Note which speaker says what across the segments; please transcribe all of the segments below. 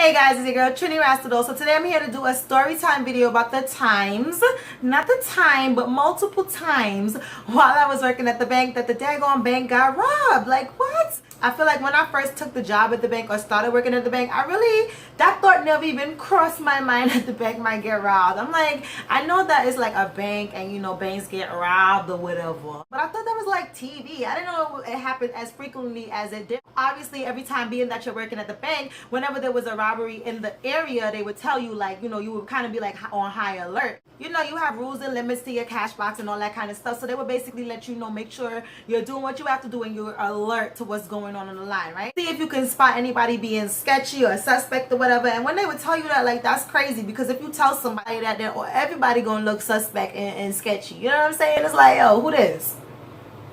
Speaker 1: Hey guys, it's your girl Trini Rastadol. So today I'm here to do a story time video about the times, not the time, but multiple times while I was working at the bank that the daggone bank got robbed. Like what? I feel like when I first took the job at the bank or started working at the bank, that thought never even crossed my mind that the bank might get robbed. I'm like, I know that it's like a bank and you know banks get robbed or whatever, but I thought that was like TV. I didn't know it happened as frequently as it did. Obviously, every time being that you're working at the bank, whenever there was a robbery in the area, they would tell you, like, you know, you would kind of be like on high alert. You know, you have rules and limits to your cash box and all that kind of stuff, so they would basically let you know, make sure you're doing what you have to do and you're alert to what's going on the line, right? See if you can spot anybody being sketchy or a suspect or whatever. And when they would tell you that, like, that's crazy, because if you tell somebody that, then everybody gonna look suspect and sketchy. You know what I'm saying? It's like, yo, who this?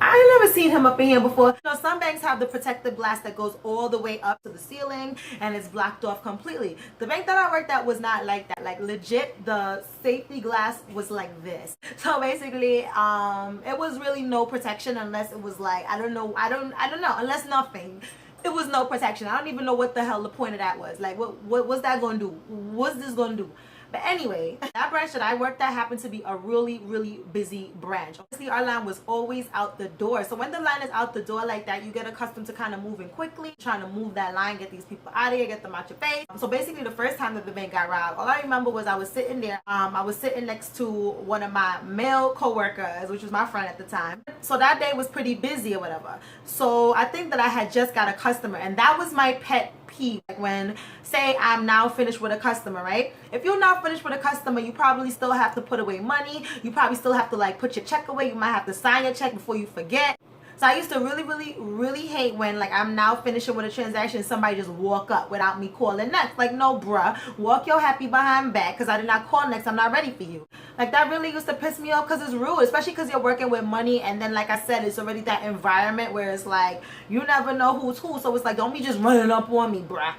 Speaker 1: I ain't never seen him up in here before. You know, some banks have the protective glass that goes all the way up to the ceiling and it's blocked off completely. The bank that I worked at was not like that. Like legit, the safety glass was like this. So basically, it was really no protection unless it was like, I don't know, unless nothing. It was no protection. I don't even know what the hell the point of that was. Like, what was that going to do? What's this going to do? But anyway, that branch that I worked at happened to be a really, really busy branch. Obviously, our line was always out the door. So when the line is out the door like that, you get accustomed to kind of moving quickly, trying to move that line, get these people out of here, get them out your face. So basically, the first time that the bank got robbed, all I remember was I was sitting there. I was sitting next to one of my male co-workers, which was my friend at the time. So that day was pretty busy or whatever. So I think that I had just got a customer, and that was my pet peeve. Like when, say, I'm now finished with a customer, right? If you're not finished with a customer, you probably still have to put away money. You probably still have to like put your check away. You might have to sign your check before you forget. So I used to really hate when, like, I'm now finishing with a transaction, somebody just walk up without me calling next. Like, no, bruh, walk your happy behind back, because I did not call next. I'm not ready for you. Like, that really used to piss me off, because it's rude, especially because you're working with money. And then, like I said, it's already that environment where it's like, you never know who's who. So it's like, don't be just running up on me, bruh.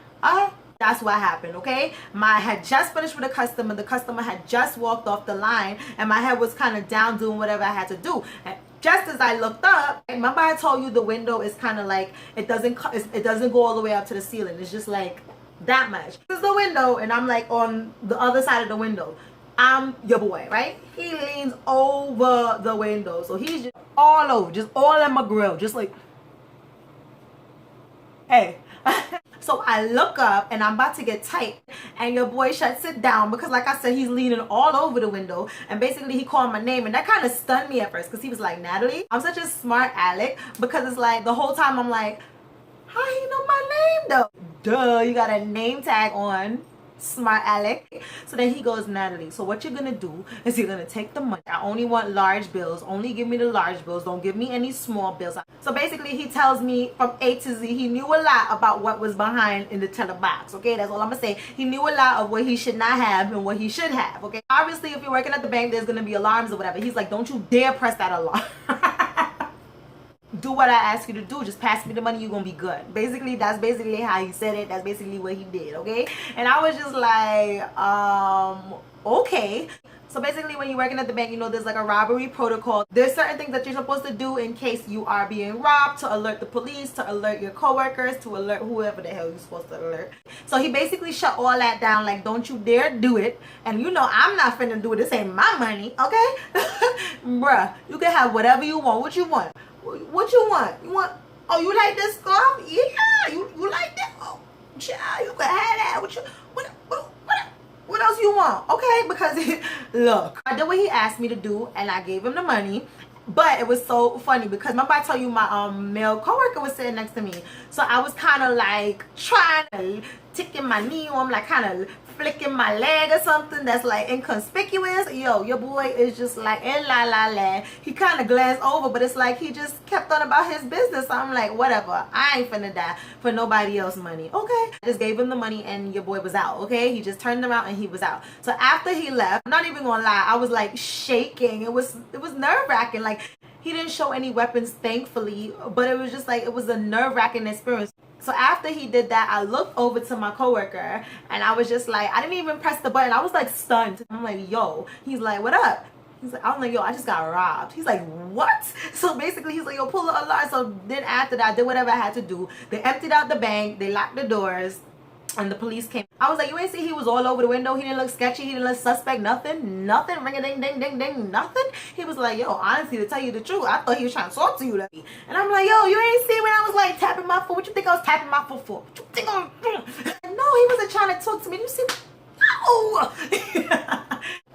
Speaker 1: That's what happened, okay? I had just finished with a customer. The customer had just walked off the line, and my head was kind of down doing whatever I had to do. And just as I looked up, remember I told you the window is kind of like, it doesn't go all the way up to the ceiling. It's just like that much. This is the window, and I'm like on the other side of the window. I'm your boy, right? He leans over the window, so he's just all over, just all in my grill, just like, hey. So I look up and I'm about to get tight, and your boy shuts it down because, like I said, he's leaning all over the window, and basically he called my name, and that kind of stunned me at first because he was like, Natalie. I'm such a smart aleck, because it's like the whole time I'm like, how he know my name though? Duh, you got a name tag on, smart aleck. So then he goes, Natalie, so what you're gonna do is you're gonna take the money. I only want large bills. Only give me the large bills. Don't give me any small bills. So basically he tells me from A to Z. He knew a lot about what was behind in the teller box. Okay, that's all I'm gonna say. He knew a lot of what he should not have and what he should have. Okay, obviously if you're working at the bank, there's gonna be alarms or whatever. He's like, don't you dare press that alarm. Do what I ask you to do. Just pass me the money, you're gonna be good. Basically, that's basically how he said it. That's basically what he did, okay? And I was just like, okay. So basically, when you're working at the bank, you know, there's like a robbery protocol. There's certain things that you're supposed to do in case you are being robbed, to alert the police, to alert your coworkers, to alert whoever the hell you're supposed to alert. So he basically shut all that down, like, don't you dare do it. And you know, I'm not finna do it. This ain't my money, okay? Bruh, you can have whatever you want. What you want? What you want? You want? Oh, you like this scarf? Yeah, you like that? Oh, child, you can have that. What else you want? Okay, because look, I did what he asked me to do, and I gave him the money. But it was so funny because remember I told you my male coworker was sitting next to me, so I was kind of like trying to ticking my knee on, like kind of flicking my leg or something that's like inconspicuous. Yo, your boy is just like in la la la. He kind of glanced over, but it's like he just kept on about his business. So I'm like, whatever, I ain't finna die for nobody else's money. Okay, I just gave him the money and your boy was out. Okay, he just turned around and he was out. So after he left, I'm not even gonna lie, I was like shaking. It was nerve-wracking. Like, he didn't show any weapons, thankfully, but it was just like, it was a nerve-wracking experience. So after he did that, I looked over to my coworker and I was just like, I didn't even press the button. I was like stunned. I'm like, yo. He's like, what up? He's like, I'm like, yo, I just got robbed. He's like, what? So basically he's like, yo, pull the alarm. So then after that, I did whatever I had to do. They emptied out the bank. They locked the doors. And the police came. I was like, you ain't see he was all over the window. He didn't look sketchy. He didn't look suspect. Nothing. Nothing. Ring a ding ding ding ding. Nothing. He was like, yo, honestly, to tell you the truth, I thought he was trying to talk to you. And I'm like, yo, you ain't see when I was like tapping my foot. What you think I was tapping my foot for? What you think I was doing? No, he wasn't trying to talk to me. You see? No.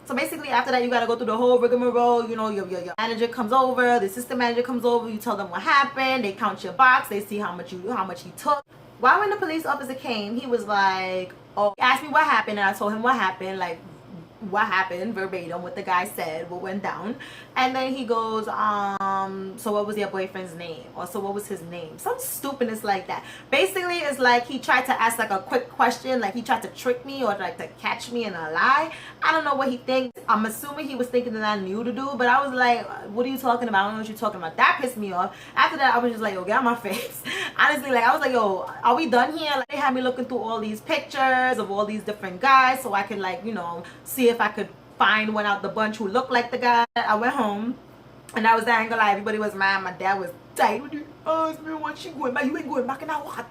Speaker 1: So basically, after that, you gotta go through the whole rigmarole. You know, your manager comes over, the assistant manager comes over. You tell them what happened. They count your box. They see how much he took. Why, when the police officer came, he was like, oh, he asked me what happened, and I told him what happened, like what happened verbatim, what the guy said, what went down. And then he goes, so what was your boyfriend's name? Or so what was his name? Some stupidness like that. Basically, it's like he tried to ask like a quick question, like he tried to trick me or like to catch me in a lie. I don't know what he thinks. I'm assuming he was thinking that I knew to do, but I was like, what are you talking about? I don't know what you're talking about. That pissed me off. After that, I was just like, yo, get out my face. Honestly, like I was like, yo, are we done here? Like, they had me looking through all these pictures of all these different guys so I could, like, you know, see if I could find one out the bunch who looked like the guy. I went home and I was there, I ain't gonna lie, everybody was mad. My dad was tight. What do you want? She going back, you ain't going back, and I walk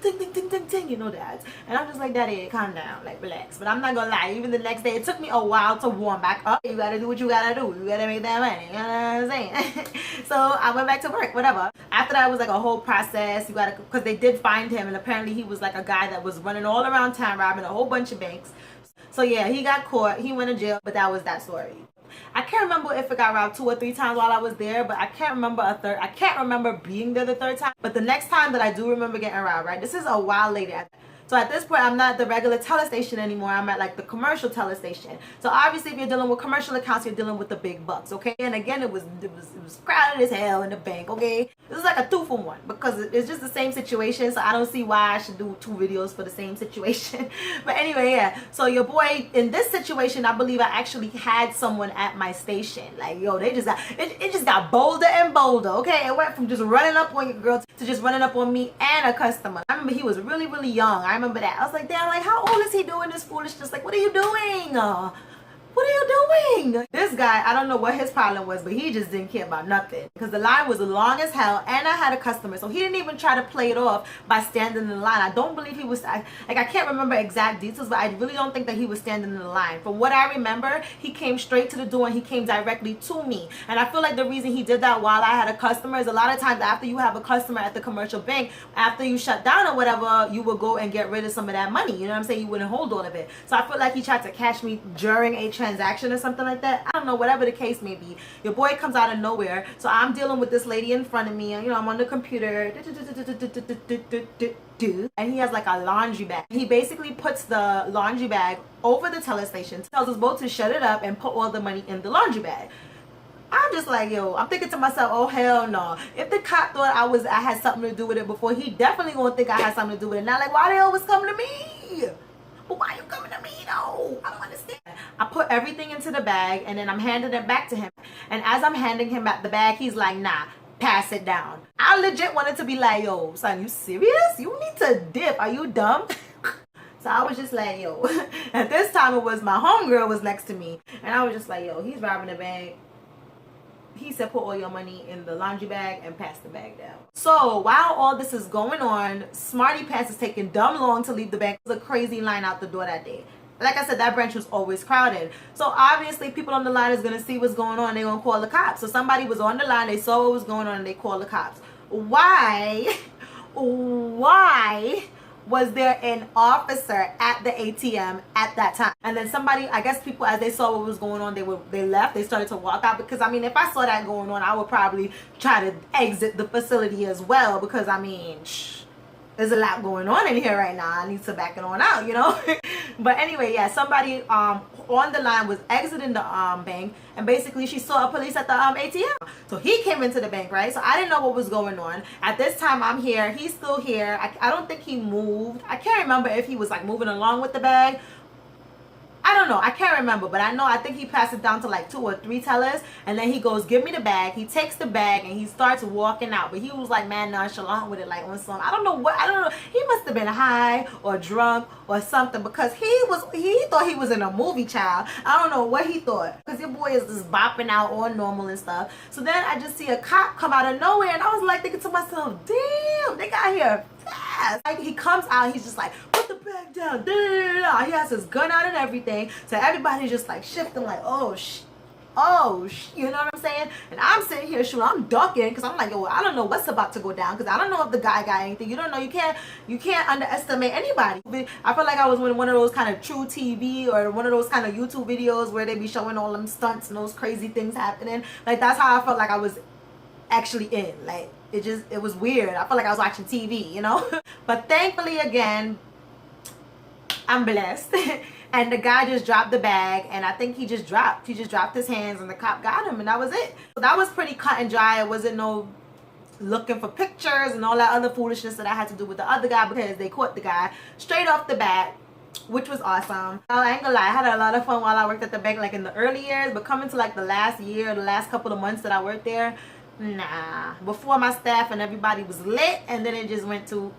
Speaker 1: ting ting ting ting ting, you know that. And I'm just like, Daddy, calm down, like relax. But I'm not gonna lie, even the next day, it took me a while to warm back up. You gotta do what you gotta do. You gotta make that money, you know what I'm saying? So I went back to work, whatever. After that, it was like a whole process. You gotta, because they did find him, and apparently he was like a guy that was running all around town robbing a whole bunch of banks. So yeah, he got caught, he went to jail, but that was that story. I can't remember if it got robbed 2 or 3 times while I was there, but I can't remember a third. I can't remember being there the 3rd time. But the next time that I do remember getting robbed, right? This is a while later. So at this point, I'm not at the regular teller station anymore. I'm at like the commercial teller station. So obviously, if you're dealing with commercial accounts, you're dealing with the big bucks, okay? And again, it was crowded as hell in the bank, okay? This is like a 2-for-1 because it's just the same situation. So I don't see why I should do 2 videos for the same situation. But anyway, yeah. So your boy, in this situation, I believe I actually had someone at my station. Like, yo, they just got, it just got bolder and bolder, okay? It went from just running up on your girl to just running up on me and a customer. I remember he was really, really young. I remember that. I was like, damn, like, how old is he doing this foolishness? Like, what are you doing? What are you doing? This guy, I don't know what his problem was, but he just didn't care about nothing. Because the line was long as hell, and I had a customer. So he didn't even try to play it off by standing in the line. I don't believe he was, like, I can't remember exact details, but I really don't think that he was standing in the line. From what I remember, he came straight to the door and he came directly to me. And I feel like the reason he did that while I had a customer is a lot of times after you have a customer at the commercial bank, after you shut down or whatever, you will go and get rid of some of that money. You know what I'm saying? You wouldn't hold all of it. So I feel like he tried to catch me during a transaction or something like that. I don't know, whatever the case may be. Your boy comes out of nowhere. So I'm dealing with this lady in front of me, and you know, I'm on the computer, and he has like a laundry bag. He basically puts the laundry bag over the teller station, tells us both to shut it up and put all the money in the laundry bag. I'm just like, yo, I'm thinking to myself, oh hell no. If the cop thought I had something to do with it before, he definitely gonna think I had something to do with it. Not like, why they always coming to me? But why you coming to me though? I don't understand. I put everything into the bag and then I'm handing it back to him. And as I'm handing him back the bag, he's like, nah, pass it down. I legit wanted to be like, yo, son, you serious? You need to dip. Are you dumb? So I was just like, yo. At this time, it was my homegirl was next to me. And I was just like, yo, he's robbing the bank. He said, put all your money in the laundry bag and pass the bag down. So while all this is going on, Smarty Pants is taking dumb long to leave the bank. There's a crazy line out the door that day. Like I said, that branch was always crowded. So obviously people on the line is going to see what's going on. They're going to call the cops. So somebody was on the line. They saw what was going on and they called the cops. Why was there an officer at the ATM at that time? And then somebody, I guess people, as they saw what was going on, they left. They started to walk out, because I mean, if I saw that going on, I would probably try to exit the facility as well, because I mean, there's a lot going on in here right now. I need to back it on out, you know. But anyway, yeah, somebody on the line was exiting the bank, and basically she saw a police at the ATM. So he came into the bank, right? So I didn't know what was going on. At this time, I'm here. He's still here. I don't think he moved. I can't remember if he was like moving along with the bag. I don't know. I can't remember, but I think he passed it down to like 2 or 3 tellers, and then he goes, give me the bag. He takes the bag and he starts walking out, but he was like mad nonchalant with it, like on some, I don't know. He must have been high or drunk or something, because he thought he was in a movie, child. I don't know what he thought, because your boy is just bopping out all normal and stuff. So then I just see a cop come out of nowhere, and I was like thinking to myself, damn, they got here fast. Like, he comes out, he's just like, put the bag down. He has his gun out and everything. So everybody's just like shifting, like, oh, you know what I'm saying? And I'm sitting here shooting, I'm ducking because I'm like, yo, I don't know what's about to go down because I don't know if the guy got anything. You don't know. You can't underestimate anybody. I feel like I was in one of those kind of true TV or one of those kind of YouTube videos where they be showing all them stunts and those crazy things happening. Like, that's how I felt like I was actually in. Like, it was weird. I felt like I was watching TV, you know? But thankfully, again, I'm blessed. And the guy just dropped the bag, and I think he just dropped his hands, and the cop got him, and that was it. So that was pretty cut and dry. It wasn't no looking for pictures and all that other foolishness that I had to do with the other guy, because they caught the guy straight off the bat, which was awesome. I ain't gonna lie, I had a lot of fun while I worked at the bank, like in the early years, but coming to like the last year, the last couple of months that I worked there, nah. Before, my staff and everybody was lit, and then it just went to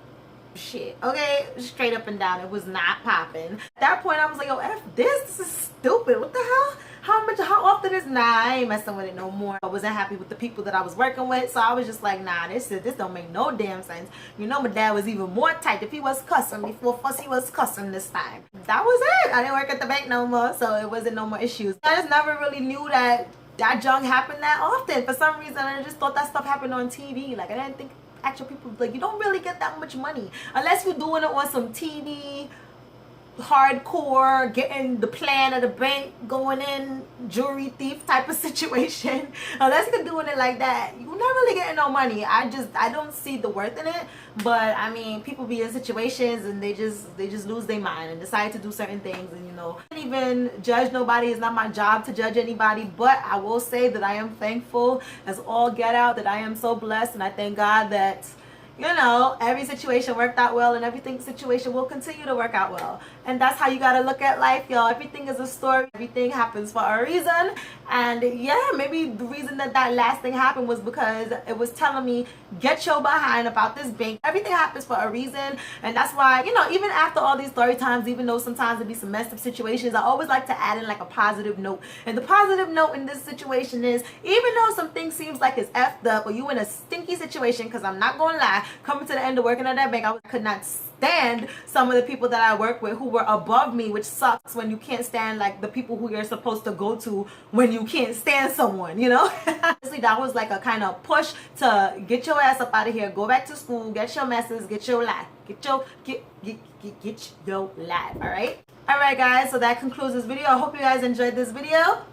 Speaker 1: shit. Okay, straight up and down. It was not popping. At that point, I was like, yo, F this is stupid. What the hell? How often is, nah, I ain't messing with it no more. I wasn't happy with the people that I was working with, so I was just like, nah, this don't make no damn sense. You know, my dad was even more tight. If he was cussing before he was cussing this time. That was it. I didn't work at the bank no more, so it wasn't no more issues. I just never really knew that junk happened that often. For some reason, I just thought that stuff happened on TV. Like, I didn't think actual people, like, you don't really get that much money unless you're doing it on some TV, hardcore, getting the plan of the bank, going in, jewelry thief type of situation. Unless you're doing it like that, you're not really getting no money. I don't see the worth in it. But I mean, people be in situations and they just lose their mind and decide to do certain things, and you know, I can't even judge nobody. It's not my job to judge anybody, but I will say that I am thankful as all get out, that I am so blessed, and I thank God that, you know, every situation worked out well, and everything situation will continue to work out well. And that's how you gotta look at life, y'all. Everything is a story. Everything happens for a reason. And yeah, maybe the reason that last thing happened was because it was telling me, get your behind about this bank. Everything happens for a reason. And that's why, you know, even after all these story times, even though sometimes it be some messed up situations, I always like to add in like a positive note. And the positive note in this situation is, even though something seems like it's effed up or you in a stinky situation, because I'm not gonna lie, coming to the end of working at that bank, I could not stand some of the people that I work with who were above me, which sucks when you can't stand like the people who you're supposed to go to when you can't stand someone, you know. Honestly, that was like a kind of push to get your ass up out of here, go back to school, get your messes, get your life, get your life. All right guys, so that concludes this video. I hope you guys enjoyed this video.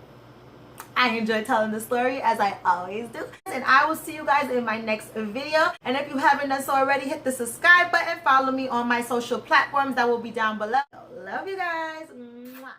Speaker 1: I enjoy telling the story, as I always do. And I will see you guys in my next video. And if you haven't done so already, hit the subscribe button. Follow me on my social platforms that will be down below. Love you guys. Mwah.